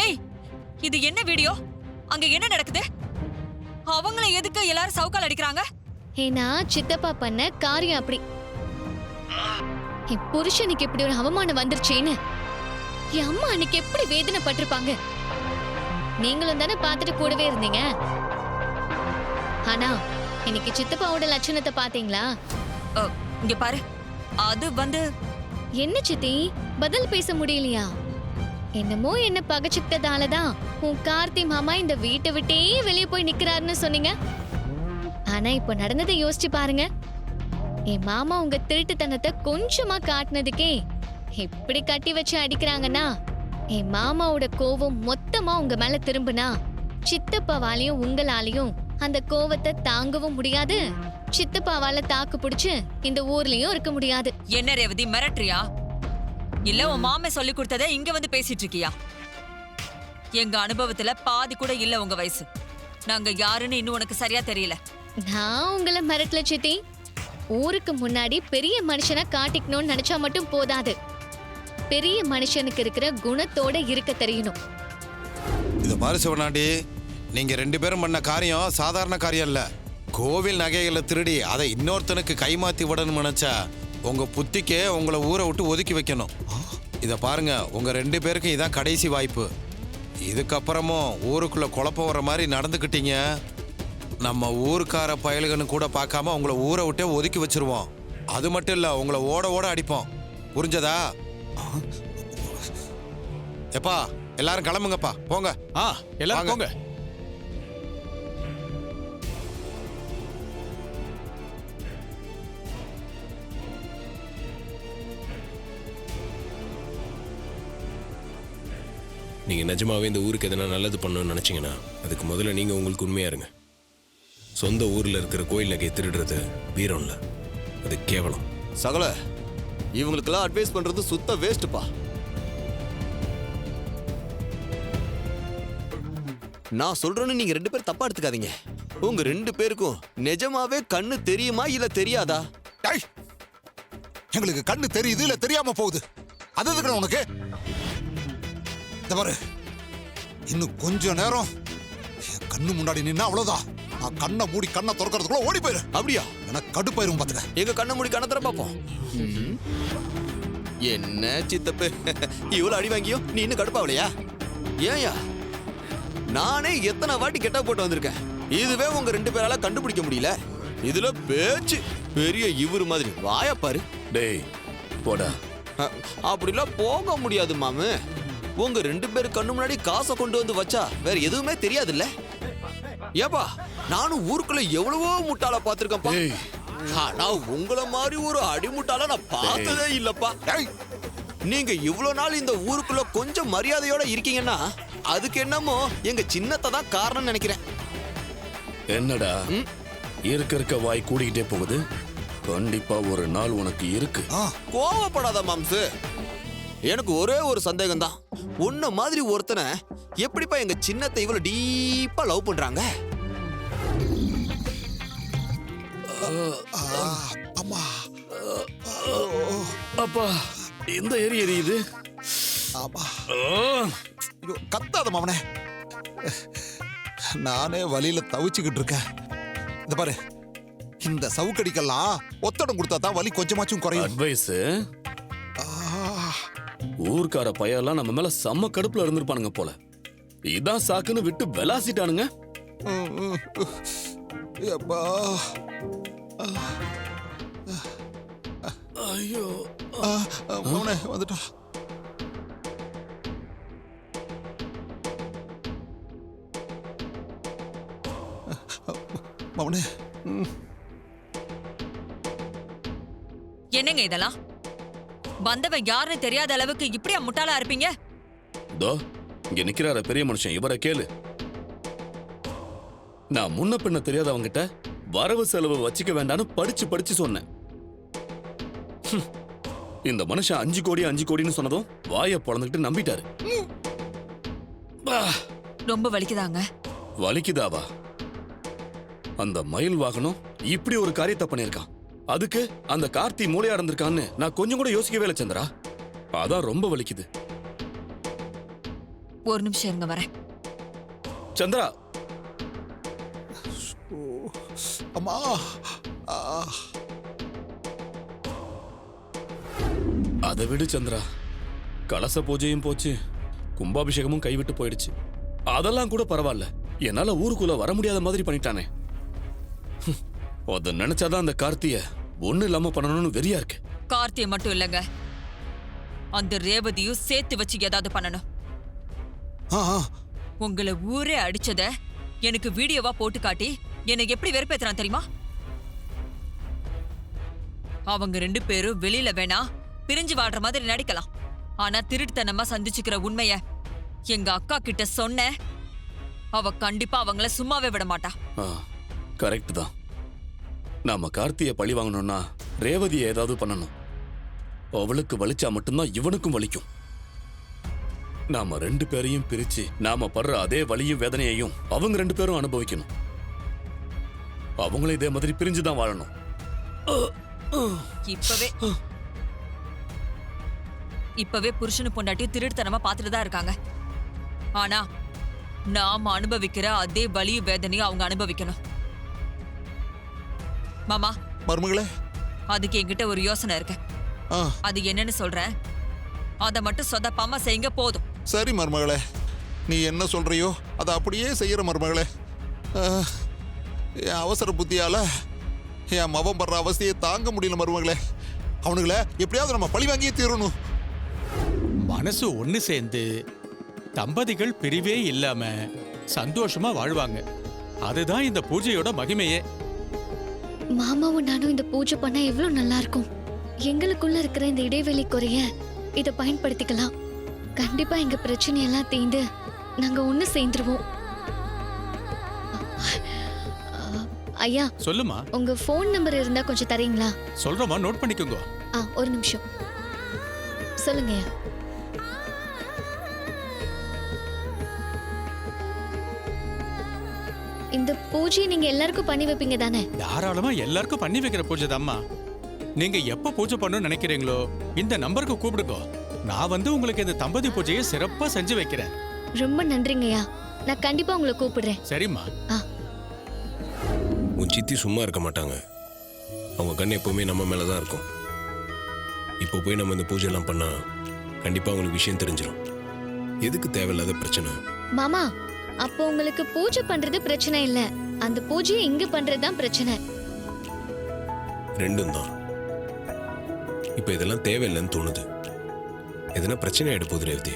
ஏய், இது என்ன வீடியோ? அங்க என்ன நடக்குது? அவங்கள எதுக்கு எல்லாரும் சவுக்கால் அடிக்கிறாங்க? ஏன்னா சித்தப்பா பண்ண காரியம் அப்படி. என் புருஷனுக்கு இப்படி ஒரு அவமானம் வந்துருச்சேன்னு என் அம்மா அன்னைக்கு எப்படி வேதனை பட்டிருப்பாங்க. நீங்களும் தானே பார்த்துட்டு கூடவே இருந்தீங்க. ஆனா இன்னைக்கு சித்தப்பாவோட லட்சணத்தை பாத்தீங்களா? இங்க பாரு, அது என்ன சித்தி பதில் பேச முடியலையா? என்னமோ என்ன பகச்சுக்கிட்டதாலதான் உன் கார்த்தி மாமா இந்த வீட்டை விட்டே வெளியே போய் நிக்கிறாருன்னு சொன்னீங்க. ஆனா இப்ப நடந்ததை யோசிச்சு பாருங்க. என் மாமா உங்க திருட்டுத்தனத்தை கொஞ்சமா காட்டினதுக்கே இப்படி கட்டி வச்சு அடிக்கிறாங்கன்னா, என் மாமாவோட கோவம் மொத்தமா உங்க மேல திரும்பினா சித்தப்பாவாலையும் உங்களாலையும் அந்த கோவத்தை தாங்கவும் முடியாது. சித்தப்பாவால தாக்கு பிடிச்சு இந்த ஊர்லயும் இருக்க முடியாது. என்ன ரேவதி, மிரட்டுறியா? இல்ல உன் மாமே சொல்லி கொடுத்தத இங்க வந்து பேசிட்டு இருக்கியா? எங்க அனுபவத்துல பாதி கூட இல்ல உங்க வயசு. நாங்க யாருன்னு இன்னும் உனக்கு சரியா தெரியல. நான் உங்களை மிரட்டல சித்தி. ஊருக்கு முன்னாடி பெரிய மனுஷனா காட்டிக்கணும்னு நினைச்சா மட்டும் போதாது. பெரிய மனுஷனுக்கு இருக்கிற குணத்தோட இருக்க தெரியணும். இது பாரு சிவனாண்டி, நீங்க 2 பேரும் பண்ண காரியம் சாதாரண காரியம் இல்ல. கோவில் நகைகளை திருடி அதை இன்னொருத்தனுக்கு கைமாத்தி விடணும்னு நினைச்சா உங்க புத்திக்கே உங்களை ஊரை விட்டு ஒதுக்கி வைக்கணும். இத பாருங்க, உங்க 2 பேருக்கும் இதான் கடைசி வாய்ப்பு. இதுக்கப்புறமும் ஊருக்குள்ள குழப்பம் வர மாதிரி நடந்துக்கிட்டீங்க, நம்ம ஊருக்கார பயலுகன்னு கூட பார்க்காம உங்களை ஊரை விட்டே ஒதுக்கி வச்சிருவோம். அது மட்டும் இல்ல, உங்களை ஓட ஓட அடிப்போம். புரிஞ்சதா? எப்பா எல்லாரும் கிளம்புங்கப்பா, போங்க. எல்லாரும் போங்க. நீங்க நிஜமாவே இந்த ஊருக்கு எதனா நல்லது பண்ணணும்னு நினைச்சீங்கன்னா அதுக்கு முதல்ல நீங்க உங்களுக்கு உண்மையா இருங்க. சொந்த ஊர்ல இருக்கிற கோயில் நகையை திருடுறது வீரம் இல்ல, அது கேவலம். சகல இவங்களுக்கெல்லாம் அட்வைஸ் பண்றது சுத்த வேஸ்ட்பா. நான் சொல்றேன்னு நீங்க 2 பேரும் தப்பா எடுத்துக்காதீங்க. உங்க 2 பேருக்கும் நிஜமாவே கண்ணு தெரியுமா இல்ல தெரியாதா? எங்களுக்கு கண்ணு தெரியுது இல்ல தெரியாம போகுது. அது எதுக்கு உனக்கு? பாரு, இன்னும் கொஞ்ச நேரம் என் கண்ணு முன்னாடி நின்னா அவ்வளவுதான். நான் கண்ணை மூடி கண்ணை திறக்கிறதுக்குள்ள ஓடி போயிரு. அப்படியா? எனக்கு கடுப்பாயிரும் பாத்துக்க. எங்க கண்ணை மூடி கண்ணை திற பாப்போம். என்ன சித்தப்பு, இவ்வளவு அடி வாங்கியும் நீ இன்னும் கடுப்பாவலையா? ஏயா, நானே எத்தனை வாட்டி கெட்ட போட்டு வந்திருக்கேன். இதுவே உங்க 2 பேரால கண்டுபிடிக்க முடியல. இதுல பேச்சு பெரிய இவரு மாதிரி. வாயா பாரு. டேய் போடா. அப்படிலாம் போக முடியாது மாமு. உங்க 2 பேரு கண்ணு முன்னாடி காசை கொண்டு வந்து வச்சா வேற எதுவுமே தெரியாதுல்ல. ஏப்பா, நானும் ஊருக்குள்ள எவ்வளவோ முட்டாள பாத்திருக்கேன்ப்பா. ஆனா உங்கள மாதிரி ஒரு அடிமுட்டாள நான் பார்த்ததே இல்லப்பா. நீங்க இவ்வளவு நாள் இந்த ஊருக்குள்ள கொஞ்சம் மரியாதையோட இருக்கீங்கன்னா அதுக்கு என்னமோ எங்க சின்னத்தை தான் காரணம் நினைக்கிறேன். என்னடா இருக்க வாய் கூடிக்கிட்டே போகுது. கண்டிப்பா ஒரு நாள் உனக்கு இருக்கு. கோவப்படாத மாம்சு. எனக்கு ஒரே ஒரு சந்தேகம் தான். உன்ன மாதிரி ஒருத்தனை எப்படிப்பா எங்க சின்னத்தை இவ்வளவு டீப்பா லவ் பண்றாங்க? அம்மா, அப்பா இந்த எரியுது. கத்தாத மாமனே, நானே வலியில தவிச்சுக்கிட்டு இருக்கேன். இந்த பாரு, இந்த சவுக்கடிக்கெல்லாம் ஒத்தடம் கொடுத்தா தான் வலி கொஞ்சமாச்சும் குறையும். அட்வைஸ். ஊர்க்கார பையெல்லாம் நம்ம மேல செம்ம கடுப்புல இருந்திருப்பானுங்க போல. இதான் சாக்குன்னு விட்டு வெலாசிட்டானுங்க. ஐயோ மாமனே வந்துட்டா. மாமனே, என்னங்க இதெல்லாம்? வந்தவன் யாருன்னு தெரியாத அளவுக்கு இப்படியா முட்டாளா இருப்பீங்க? தோ இங்க நிக்கிறார பெரிய மனுஷன், இவரை கேளு. நான் முன்ன பின்ன தெரியாதவங்கிட்ட வரவு செலவு வச்சுக்க வேண்டான்னு படிச்சு சொன்னேன். இந்த மனுஷன் 5 கோடி 5 கோடின்னு சொன்னதும் வாயை பொளந்துக்கிட்டு நம்பிட்டாரு. ரொம்ப வலிக்குதாங்க? வலிக்குதாவா? அந்த மயில் வாகனம் இப்படி ஒரு காரியத்தை பண்ணிருக்கான். அதுக்கு அந்த கார்த்தி மூளையா இருந்திருக்கான்னு நான் கொஞ்சம் கூட யோசிக்கவே இல்லை சந்திரா. அதான் ரொம்ப வலிக்குது. ஒரு நிமிஷம் இருங்க வரேன். சந்திரா, அம்மா ஆ, அதை விடு சந்திரா. கலச பூஜையும் போச்சு, கும்பாபிஷேகமும் கைவிட்டு போயிடுச்சு. அதெல்லாம் கூட பரவாயில்ல, என்னால ஊருக்குள்ள வர முடியாத மாதிரி பண்ணிட்டானே. அதை நினைச்சாதான் அந்த கார்த்திய ஒண்ணு இல்லாம பண்ணணும்னு வெறியா இருக்கு. கார்த்தியை மட்டும் இல்லைங்க, அந்த ரேவதியும் சேர்த்து வச்சு ஏதாவது பண்ணணும். ஆ, ஆ. உங்களை ஊரே அடிச்சத எனக்கு வீடியோவா போட்டு காட்டி என்னை எப்படி வெறுப்பேத்துறான் தெரியுமா? அவங்க 2 பேரும் வெளியில வேணா பிரிஞ்சு வாடுற மாதிரி நடிக்கலாம், ஆனா திருட்டுத்தனமா சந்திச்சுக்கிற உண்மைய எங்க அக்கா கிட்ட சொன்ன, அவ கண்டிப்பா அவங்கள சும்மாவே விட மாட்டா. கரெக்ட் தான். நாம கார்த்திய பழி வாங்கணும்னா ரேவதியை ஏதாவது பண்ணணும். அவளுக்கு வலிச்சா மட்டும்தான் இவனுக்கும் வலிக்கும். நாம 2 பேரையும் பிரிச்சு நாம படுற அதே வலியும் வேதனையையும் அவங்க 2 பேரும் அனுபவிக்கணும். அவங்களும் இதே மாதிரி பிரிஞ்சுதான் வாழணும். இப்பவே புருஷனு பொண்டாட்டியும் திருட்டுத்தனமா பார்த்துட்டு தான் இருக்காங்க. ஆனா நாம அனுபவிக்கிற அதே வலியும் வேதனையும் அவங்க அனுபவிக்கணும். மாமா, மருமகளே. அதுக்கு என்கிட்ட ஒரு யோசனை இருக்கு. ஆ, அது என்னன்னு சொல்றேன், அதை மட்டும் சொதப்பாம செய்யுங்க போதும். சரி மருமகளே, நீ என்ன சொல்றியோ அதை அப்படியே செய்யற மருமகளே. என் அவசர புத்தியால என் மவன் படுற அவஸ்தையை தாங்க முடியல மருமகளே. அவனுங்கள எப்படியாவது நம்ம பழி வாங்கியே தீரணும். மனசு ஒண்ணு சேர்ந்து தம்பதிகள் பிரிவே இல்லாம சந்தோஷமா வாழ்வாங்க. அதுதான் இந்த பூஜையோட மகிமையே. மாமாவும் நானும் இந்த பூஜை பண்ணா எவ்வளவு நல்லா இருக்கும். எங்களுக்குள்ள இருக்கிற இந்த இடைவெளி குறைய இதை பயன்படுத்திக்கலாம். கண்டிப்பா எங்க பிரச்சனையெல்லாம் தீர்ந்து நாங்க ஒண்ணு சேர்ந்துருவோம். ஐயா, சொல்லுமா. உங்க ஃபோன் நம்பர் இருந்தா கொஞ்சம் தரீங்களா? சொல்றமா, நோட் பண்ணிக்கோங்க. ஒரு நிமிஷம் சொல்லுங்க. இந்த பூஜை நீங்க எல்லாருக்கும் பண்ணி வைப்பீங்க தானே? தாராளமா எல்லாருக்கும் பண்ணி வைக்கிற பூஜை தான்மா. நீங்க எப்ப பூஜை பண்ணணும்னு நினைக்கிறீங்களோ இந்த நம்பருக்கு கூப்பிடுங்க. நான் வந்து உங்களுக்கு இந்த தம்பதி பூஜையை சிறப்பா செஞ்சு வைக்கிறேன். ரொம்ப நன்றிங்கய்யா. நான் கண்டிப்பா உங்களை கூப்பிடுறேன். சரிம்மா. உன் சித்தி சும்மா இருக்க மாட்டாங்க. அவங்க கண் எப்பவுமே நம்ம மேலதான் இருக்கும். இப்போ போய் நம்ம இந்த பூஜையெல்லாம் பண்ணா கண்டிப்பா அவங்களுக்கு விஷயம் தெரிஞ்சிடும். எதுக்கு தேவையில்லாத பிரச்சனை? மாமா, அப்போ உங்களுக்கு பூஜை பண்றது பிரச்சனை இல்ல, அந்த பூஜையை இங்க பண்றதுதான் பிரச்சனை. ரெண்டும் தான். இப்போ இதெல்லாம் தேவையில்லைன்னு தோணுது. எதனா பிரச்சனை ஆயிட போகுது ரேவதி.